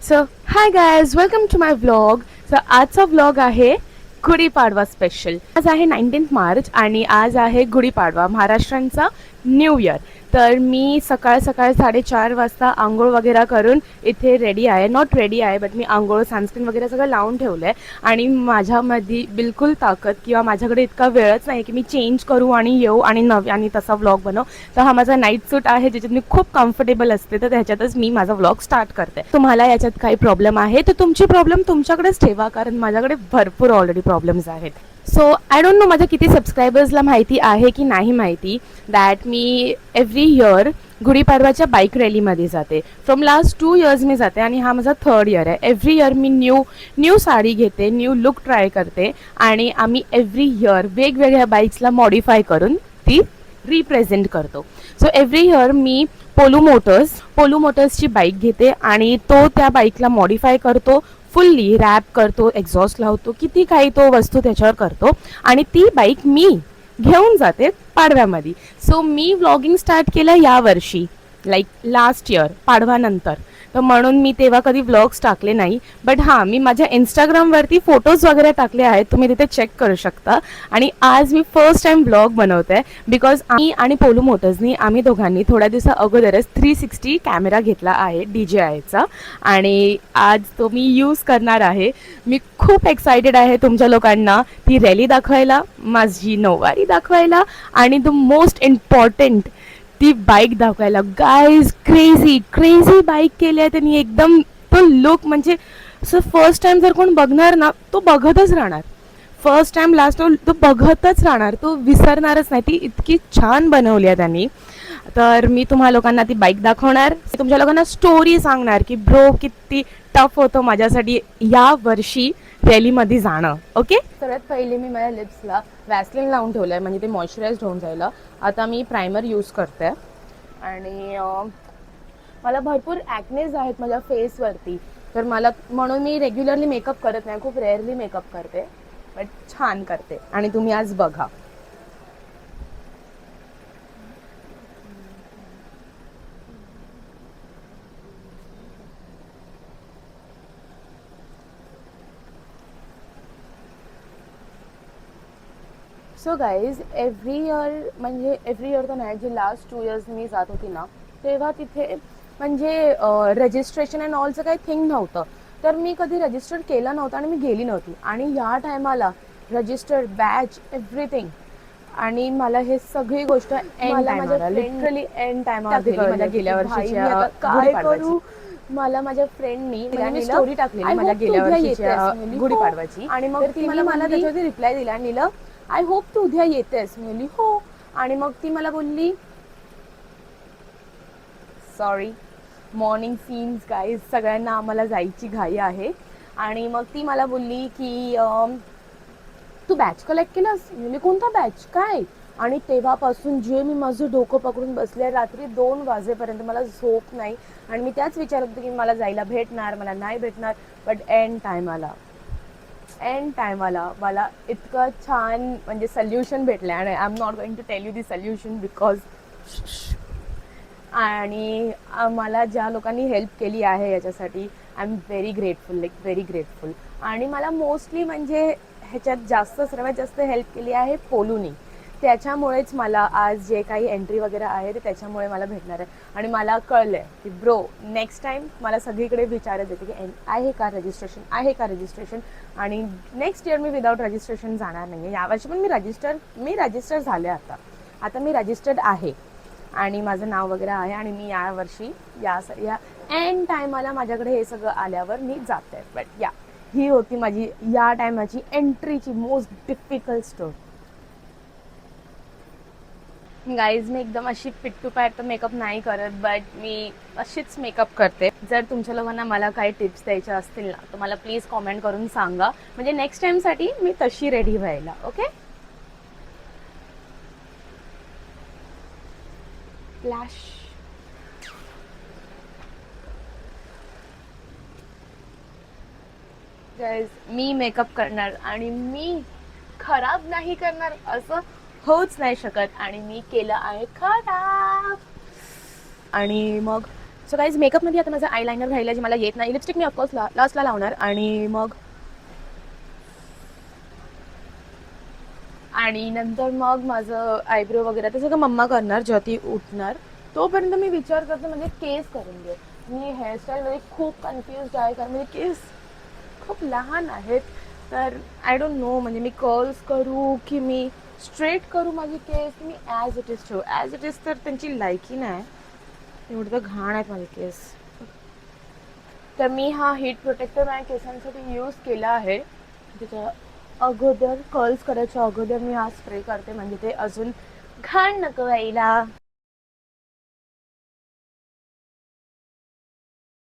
So hi guys, welcome to my vlog. So आजचा vlog आहे Gudi Padwa special. आज आहे 19 मार्च आणि आज आहे गुढीपाडवा, महाराष्ट्रांचा न्यू इयर. तर मी सकाळ सकाळ 4:30 वाजता आंघोळ वगैरे करून इथे रेडी आहे. नॉट रेडी आहे बट मी आंघोळ सनस्क्रीन वगैरे सगळं लावून ठेवलं आहे. आणि माझ्यामध्ये बिलकुल ताकद किंवा माझ्याकडे इतका वेळच नाही की मी चेंज करू आणि येऊ आणि तसा व्लॉग बनव. तर हा माझा नाईट सूट आहे ज्याच्यात मी खूप कम्फर्टेबल असते, तर त्याच्यातच मी माझा व्लॉग स्टार्ट करते. तुम्हाला याच्यात काही प्रॉब्लेम आहे तर तुमची प्रॉब्लेम तुमच्याकडेच ठेवा, कारण माझ्याकडे भरपूर ऑलरेडी प्रॉब्लेम्स आहेत. सो आय डोंट नो माझ्या किती सबस्क्रायबर्सला माहिती आहे की नाही माहिती दॅट मी एव्हरी इयर गुढीपाडवाच्या बाईक रॅलीमध्ये जाते. फ्रॉम लास्ट 2 इयर्स मी जाते आणि हा माझा 3rd इयर आहे. एव्हरी इयर मी न्यू साडी घेते, न्यू लुक ट्राय करते आणि आम्ही एव्हरी इयर वेगवेगळ्या बाईक्सला मॉडिफाय करून ती रिप्रेझेंट करतो. सो एव्हरी इयर मी पोलो मोटर्सची बाईक घेते आणि तो त्या बाईकला मॉडिफाय करतो, फुल्ली रॅप करतो, एक्झॉस्ट लावतो, किती काही तो वस्तू त्याच्यावर करतो आणि ती बाईक मी घेऊन जाते पाडव्यामध्ये. सो मी व्लॉगिंग स्टार्ट केलं यावर्षी, लाईक लास्ट इयर पाडव्यानंतर. तर म्हणून मी तेव्हा कधी व्लॉग्स टाकले नाही. बट हां, मी माझ्या इंस्टाग्रामवरती फोटोज वगैरे टाकले आहेत, तुम्ही तिथे चेक करू शकता. आणि आज मी फर्स्ट टाइम व्लॉग बनवते आहे बिकॉज मी आणि पोलो मोटर्सनी आम्ही दोघांनी थोड्या दिवसा अगोदरच 360 कॅमेरा घेतला आहे DJIचा आणि आज तो मी यूज करणार आहे. मी खूप एक्सायटेड आहे तुमच्या लोकांना ती रॅली दाखवायला, माझी नऊवारी दाखवायला आणि द मोस्ट इम्पॉर्टंट ती बाईक दाखवायला. गाईज क्रेझी बाईक केली आहे त्यांनी एकदम. तो लुक म्हणजे असं फर्स्ट टाइम जर कोण बघणार ना तो बघतच राहणार. फर्स्ट टाइम लास्ट तो बघतच राहणार, तो विसरणारच नाही. ती इतकी छान बनवली आहे त्यांनी. तर मी तुम्हा लोकांना ती बाईक दाखवणार, तुमच्या लोकांना स्टोरी सांगणार की ब्रो किती टफ होतं माझ्यासाठी या वर्षी रॅलीमध्ये जाणं. ओके, सगळ्यात पहिले मी माझ्या लिप्सला वॅसलिन लावून ठेवलं आहे म्हणजे ते मॉइश्चराइज्ड होऊन जायला. आता मी प्रायमर यूज करते आणि मला भरपूर ॲक्नेज आहेत माझ्या फेसवरती, तर म्हणून मी रेग्युलरली मेकअप करत नाही, खूप रेअरली मेकअप करते, बट छान करते आणि तुम्ही आज बघा. सो गाईज एव्हरी इयर तर नाही, जे लास्ट 2 इयर्स मी जात होती ना तेव्हा तिथे म्हणजे रजिस्ट्रेशन अँड ऑलचं काही थिंग नव्हतं. तर मी कधी रजिस्टर केलं नव्हतं आणि मी गेली नव्हती. आणि या टायमाला रजिस्टर, बॅच, एव्हरीथिंग. आणि मला हे सगळी गोष्ट लिटरली एंड टायमाला माझ्या गेल्या वर्षीच्या काय करू. मला माझ्या फ्रेंडनी स्टोरी टाकलेली माझ्या गेल्या वर्षीच्या गुढीपाडवाची आणि मग ती मला त्याच्यावरती रिप्लाय दिला आणि लिहिलं आय होप तू उद्या येतेस. मी बोलली हो. आणि मग ती मला बोलली सॉरी मॉर्निंग सीन्स गाईज, सगळ्यांना आम्हाला जायची घाई आहे. आणि मग ती मला बोलली की तू बॅच कलेक्ट केलास. मी कोणता बॅच काय. आणि तेव्हापासून जे मी माझं डोकं पकडून बसले, रात्री 2 वाजेपर्यंत मला झोप नाही आणि मी त्याच विचारत होते की मला जायला भेटणार, मला नाही भेटणार. बट एंड टायमाला मला इतकं छान म्हणजे सोल्युशन भेटलं आणि I am not going to tell you the solution because आणि मला ज्या लोकांनी हेल्प केली आहे याच्यासाठी आय एम व्हेरी ग्रेटफुल. आणि मला मोस्टली म्हणजे ह्याच्यात सर्वात जास्त हेल्प केली आहे पोलूनी. त्याच्यामुळेच मला आज जे काही एंट्री वगैरे आहे ते त्याच्यामुळे मला भेटणार आहे. आणि मला कळलं आहे की ब्रो नेक्स्ट टाईम मला सगळीकडे विचारत येते की आहे का रजिस्ट्रेशन. आणि नेक्स्ट इयर मी विदाऊट रजिस्ट्रेशन जाणार नाही आहे. यावर्षी पण मी रजिस्टर झाले. आता मी रजिस्टर्ड आहे आणि माझं नाव वगैरे आहे आणि मी यावर्षी या एंड टायमाला माझ्याकडे हे सगळं आल्यावर मी जाते. बट ही होती माझी या टायमाची एंट्रीची मोस्ट डिफिकल्ट स्टोरी. गाईज मी एकदम अशी पिट्टू पॅट मेकअप नाही करत, बट मी अशीच मेकअप करते. जर तुमच्या लोकांना मला काही टिप्स द्यायच्या असतील ना तर मला प्लीज कॉमेंट करून सांगा, म्हणजे नेक्स्ट टाइमसाठी मी तशी रेडी व्हायला. Okay, flash. गाईज मी मेकअप करणार आणि मी खराब नाही करणार असं होऊच नाही शकत आणि मी केलं आहे खराब. आणि मग सो गाईज मेकअपमध्ये आता माझं आयलायनर राहिलं जे मला येत नाही. लिपस्टिक मी ऑफकोर्स लास्टला लावणार आणि नंतर मग माझं आयब्रो वगैरे ते सगळं मम्मा करणार जेव्हा ती उठणार. तोपर्यंत मी विचार करते म्हणजे केस करून घे. मी हेअरस्टाईलमध्ये खूप कन्फ्युज आहे कारण म्हणजे केस खूप लहान आहेत. तर आय डोंट नो म्हणजे मी कर्ल्स करू की मी स्ट्रेट करू माझी केस, मी ॲज इट इज ठेवू. ॲज इट इज तर त्यांची लायकी नाही, एवढं तर घाण आहेत माझे केस. तर मी हा हीट प्रोटेक्टर माझ्या केसांसाठी यूज केला आहे. त्याच्या अगोदर कर्ल्स करायच्या अगोदर मी हा स्प्रे करते म्हणजे ते अजून घाण नको यायला.